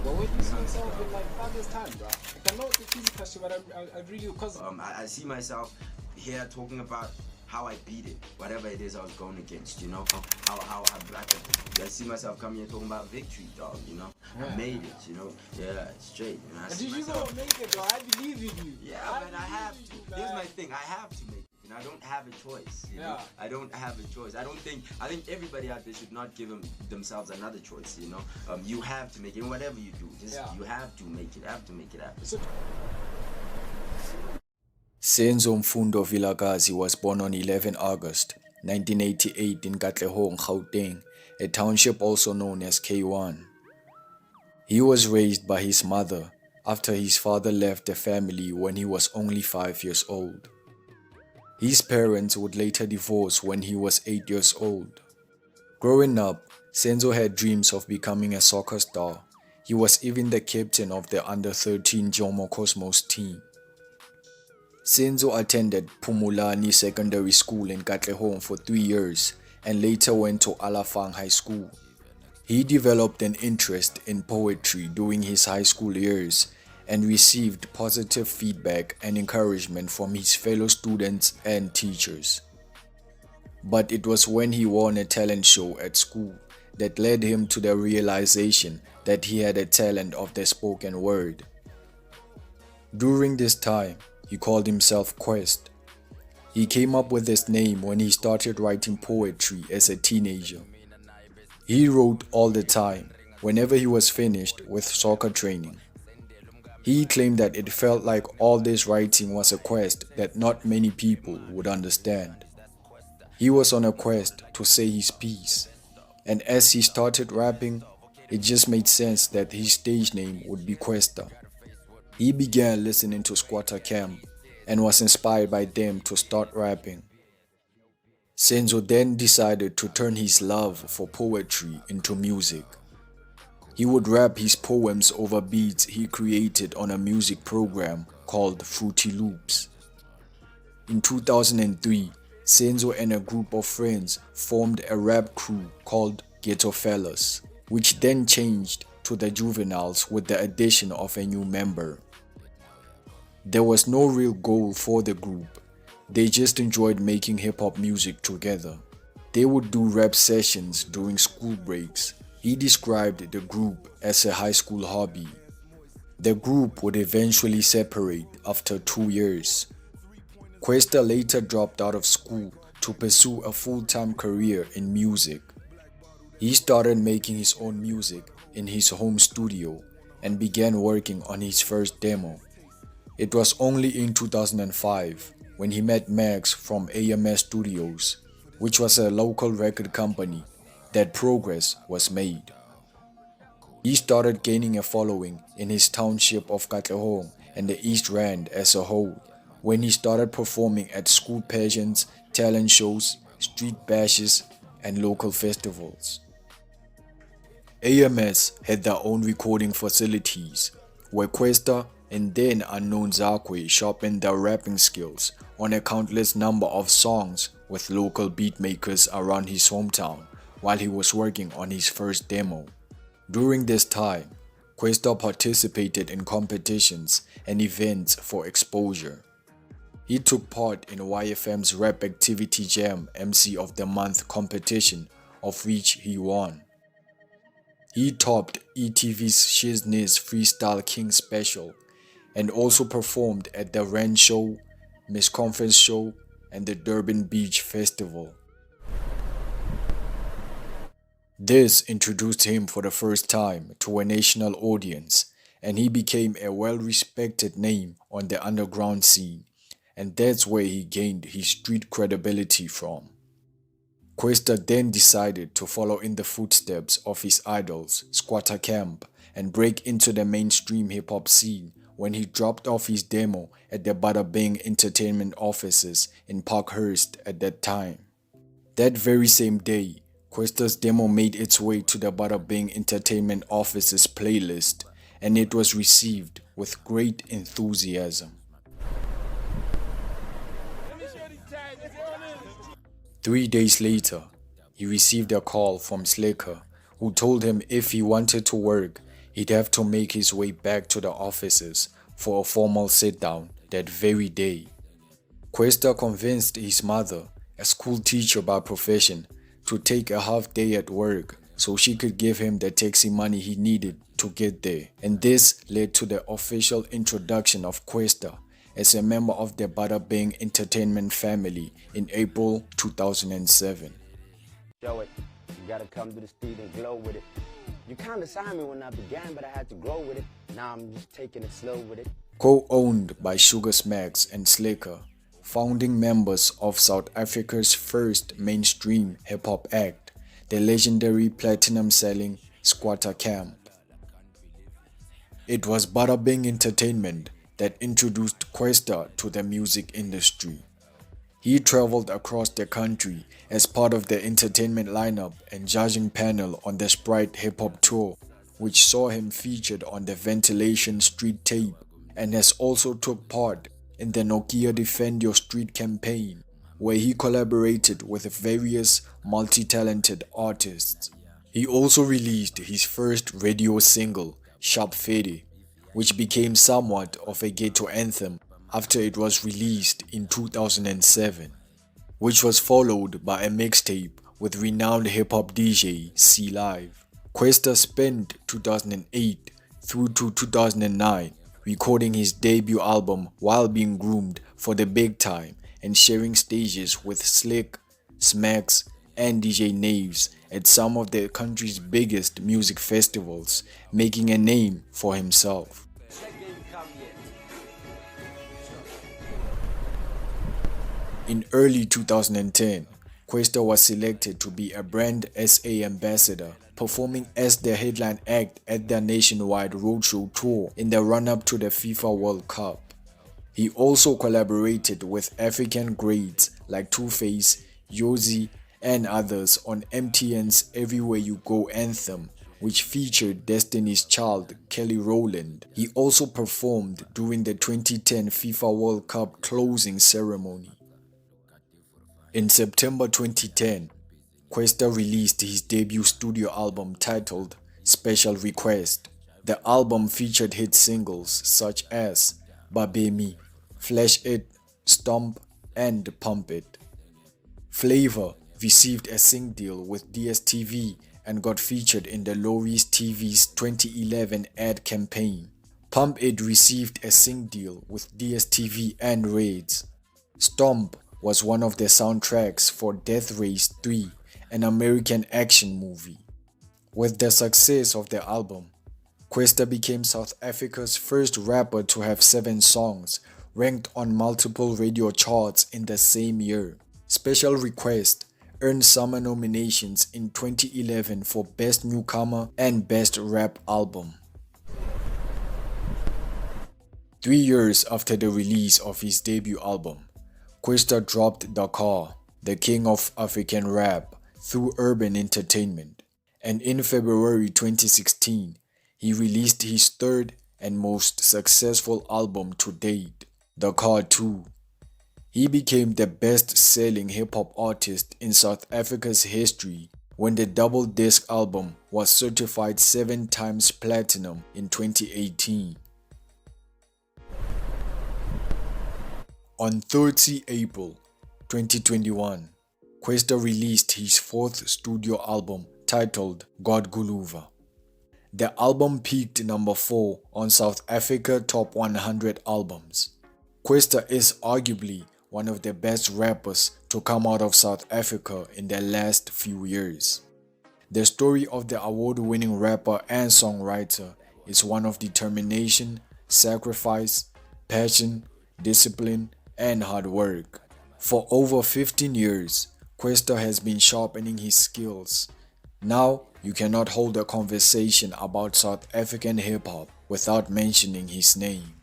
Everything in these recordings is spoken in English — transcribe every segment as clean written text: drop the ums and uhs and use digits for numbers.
But when you see yourself in like 5 years' time, bro, like I know it's a cheesy question, but I really do, because I see myself here talking about how I beat it, whatever it is I was going against, you know, how I see myself coming here talking about victory, dog, you know, I made it, you know, yeah, straight, you know. did you go make it, bro? I believe in you. Yeah, man, I have to. Here's my thing, I have to make it. You know, I don't have a choice. You know? I don't have a choice. I think everybody out there should not give themselves another choice. You know, you have to make it. Whatever you do, you have to make it. Have to make it happen. Senzo Mfundo Vilakazi was born on 11 August 1988 in Katlehong, Gauteng, a township also known as K1. He was raised by his mother after his father left the family when he was only 5 years old. His parents would later divorce when he was 8 years old. Growing up, Senzo had dreams of becoming a soccer star. He was even the captain of the under-13 Jomo Cosmos team. Senzo attended Pumulani Secondary School in Katlehong for 3 years and later went to Alafang High School. He developed an interest in poetry during his high school years and received positive feedback and encouragement from his fellow students and teachers. But it was when he won a talent show at school that led him to the realization that he had a talent of the spoken word. During this time, he called himself Kwesta. He came up with this name when he started writing poetry as a teenager. He wrote all the time, whenever he was finished with soccer training. He claimed that it felt like all this writing was a quest that not many people would understand. He was on a quest to say his piece, and as he started rapping, it just made sense that his stage name would be Kwesta. He began listening to Squatter Camp and was inspired by them to start rapping. Senzo then decided to turn his love for poetry into music. He would rap his poems over beats he created on a music program called Fruity Loops. In 2003, Senzo and a group of friends formed a rap crew called Ghetto Fellas, which then changed to the Juveniles with the addition of a new member. There was no real goal for the group, they just enjoyed making hip-hop music together. They would do rap sessions during school breaks. He described the group as a high school hobby. The group would eventually separate after 2 years. Kwesta later dropped out of school to pursue a full-time career in music. He started making his own music in his home studio and began working on his first demo. It was only in 2005 when he met Max from AMS Studios, which was a local record company, that progress was made. He started gaining a following in his township of Katlehong and the East Rand as a whole when he started performing at school pageants, talent shows, street bashes, and local festivals. AMS had their own recording facilities where Kwesta and then unknown Zakwe sharpened their rapping skills on a countless number of songs with local beatmakers around his hometown while he was working on his first demo. During this time, Kwesta participated in competitions and events for exposure. He took part in YFM's Rap Activity Jam MC of the Month competition, of which he won. He topped ETV's Shizney's Freestyle King special and also performed at the Rand Show, Miss Conference Show, and the Durban Beach Festival. This introduced him for the first time to a national audience, and he became a well-respected name on the underground scene, and that's where he gained his street credibility from. Kwesta then decided to follow in the footsteps of his idols, Squatter Camp, and break into the mainstream hip-hop scene when he dropped off his demo at the Bada Entertainment offices in Parkhurst at that time. That very same day, Kwesta's demo made its way to the Bada Entertainment offices playlist, and it was received with great enthusiasm. 3 days later, he received a call from Slicker, who told him if he wanted to work, he'd have to make his way back to the offices for a formal sit-down that very day. Kwesta convinced his mother, a school teacher by profession, to take a half day at work so she could give him the taxi money he needed to get there. And this led to the official introduction of Kwesta as a member of the Bada entertainment family in April 2007. Show it. You gotta come to the street and glow with it. You kinda saw me when I began, but I had to grow with it. Now I'm just taking it slow with it. Co-owned by Sugar Smacks and Slicker, founding members of South Africa's first mainstream hip-hop act, the legendary platinum-selling Squatter Camp. It was Bada Entertainment that introduced Kwesta to the music industry. He traveled across the country as part of the entertainment lineup and judging panel on the Sprite Hip Hop Tour, which saw him featured on the Ventilation Street tape, and has also took part in the Nokia Defend Your Street campaign, where he collaborated with various multi-talented artists. He also released his first radio single, Sharp Fede, which became somewhat of a ghetto anthem after it was released in 2007, which was followed by a mixtape with renowned hip-hop DJ C Live. Kwesta spent 2008 through to 2009 recording his debut album while being groomed for the big time and sharing stages with Slick, Smacks, and DJ Naves at some of the country's biggest music festivals, making a name for himself. In early 2010, Kwesta was selected to be a brand SA ambassador, performing as the headline act at their nationwide roadshow tour in the run-up to the FIFA World Cup. He also collaborated with African greats like Two-Face, Yosi, and others on MTN's Everywhere You Go anthem, which featured Destiny's Child Kelly Rowland. He also performed during the 2010 FIFA World Cup closing ceremony. In September 2010, Kwesta released his debut studio album titled Special Request. The album featured hit singles such as Babemi, Flash It, Stomp, and Pump It. Flavor received a sing deal with DSTV and got featured in the Lori's TV's 2011 ad campaign. Pump It received a sing deal with DSTV and Reds. Stomp was one of the soundtracks for Death Race 3, an American action movie. With the success of the album, Kwesta became South Africa's first rapper to have 7 songs ranked on multiple radio charts in the same year. Special Request earned summer nominations in 2011 for Best Newcomer and Best Rap Album. 3 years after the release of his debut album, Kwesta dropped DaKAR, the king of African rap, through Urban Entertainment, and in February 2016, he released his third and most successful album to date, DaKAR 2. He became the best-selling hip-hop artist in South Africa's history when the double-disc album was certified 7 times platinum in 2018. On 30 April 2021, Kwesta released his 4th studio album titled g.o.d. The album peaked number 4 on South Africa Top 100 albums. Kwesta is arguably one of the best rappers to come out of South Africa in the last few years. The story of the award-winning rapper and songwriter is one of determination, sacrifice, passion, discipline, and hard work. For over 15 years, Kwesta has been sharpening his skills. Now, you cannot hold a conversation about South African hip-hop without mentioning his name.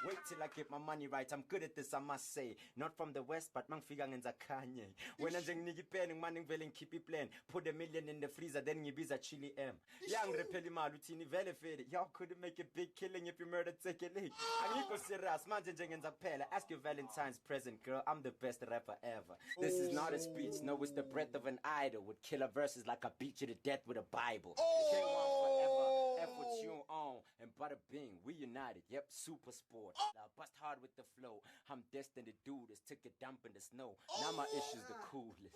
Wait till I keep my money right. I'm good at this, I must say. Not from the west, but mangfika ngenza Kanye. When I nginika pen, man ngivele keep it plan. Put $1 million in the freezer, then ngibiza Chili M. Young repeli imali uthini vele fede. Y'all couldn't make a big killing if you murder take it late. Angikho serious, manje nje ngenza kuphela. Ask your Valentine's present, girl. I'm the best rapper ever. This is not a speech, no, it's the breath of an idol. With killer verses like I beat you to death with a Bible. K1 forever, F with you on, and bada bing, we united. Yep, super sport. I bust hard with the flow. I'm destined to do this. Took a dump in the snow. Now my issues the coolest.